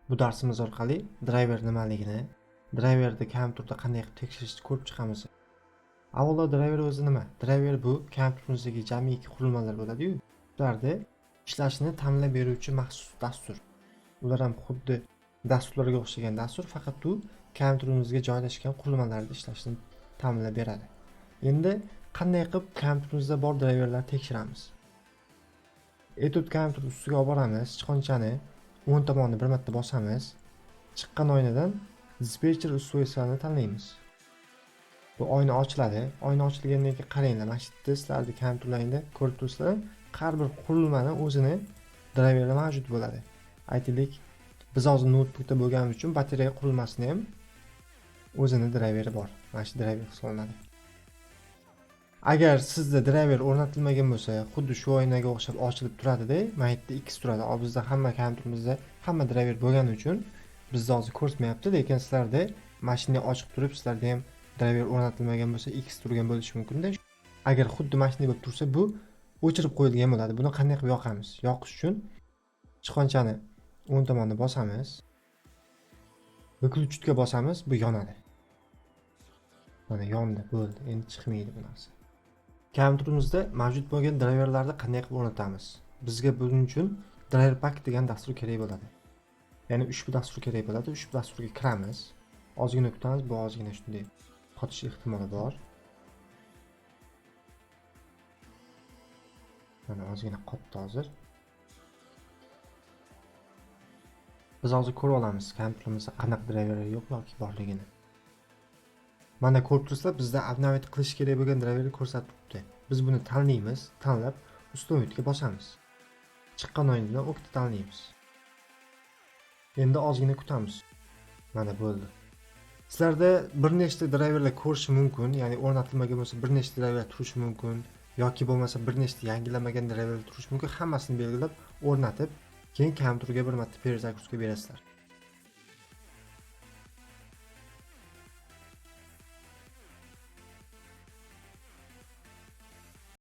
Bu darsimiz orqali driver nimaligini, driverni kompyuterda qanday qilib tekshirishni ko'rib chiqamiz. Avvalo driver o'zi nima? Driver bu kompyuterimizdagi jamiki qurilmalar bo'ladi-yu, ularda ishlashini ta'minlab beruvchi maxsus dastur. Ular ham xuddi dasturlarga o'xshagan dastur, faqat u kompyuterimizga joylashgan qurilmalarda ishlashini ta'minlab beradi. Endi qanday qilib kompyuterimizda bor driverlarni tekshiramiz? Etude kompyuter ustiga olib boramiz, sichqonchani o'ng tomonni bir marta bosamiz. Chiqqan oynadan dispetcher uslubiysani tanlaymiz. Bu oyna ochiladi. Oyna ochilgandan keyin qaranglar, mana shu yerda sizlarning kompyuterlaringda ko'rib turibsizlar, har bir qurilmani o'zini driveri mavjud bo'ladi. Aytaylik, biz hozir notebookda bo'lganimiz uchun batareya qurilmasini ham o'zini driveri bor. Mana shu driver hisoblanadi. Agar sizda driver o'rnatilmagan bo'lsa, xuddi shu oynaga o'xshab ochilib turadi-da, mana yerda X turadi. Bizda hamma kompyuterimizda hamma driver bo'lgani uchun bizda hozir ko'rsatmayapti, lekin sizlarda mashina ochiq turib, sizlarda ham driver o'rnatilmagan bo'lsa, X turgan bo'lishi mumkin-da. Agar xuddi mashina bo'lib tursa, bu o'chirib qo'yilgan bo'ladi. Buni qanday qilib yoqamiz? Yoqish uchun sichqonchani o'ng tomonni bosamiz. Выключitga bosamiz, bu yonadi. Mana yondi, bo'ldi. Endi chiqmaydi bu narsa. Kompyuterimizda mavjud bo'lgan driverlarni qanday qilib o'rnatamiz? Bizga buning uchun driver pack degan dastur kerak bo'ladi. Ya'ni ushbu dastur kerak bo'ladi. Ushbu dasturga kiramiz. Ozgina kutamiz, bu ozgina shunday qotish ehtimoli bor. Mana ozgina qotdi hozir. Biz hozir ko'rib olamiz kompyuterimizda qanaqa driver yo'q yoki borligini. Mana ko'rib turibsizlar, bizda update qilish kerak bo'lgan driverni ko'rsatib turibdi. Biz buni tanlaymiz, tanlab ustomitga bosamiz. Chiqqan oynadan o'qni tanlaymiz. Endi ozgina kutamiz. Mana bo'ldi. Sizlarda bir nechta driverlar ko'rish mumkin, ya'ni o'rnatilmagan bo'lsa bir nechta driver turishi mumkin, yoki bo'lmasa bir nechta yangilanmagan driver turishi mumkin. Hammasini belgilab, o'rnatib, keyin kompyuterga bir marta perezagruzka berasizlar.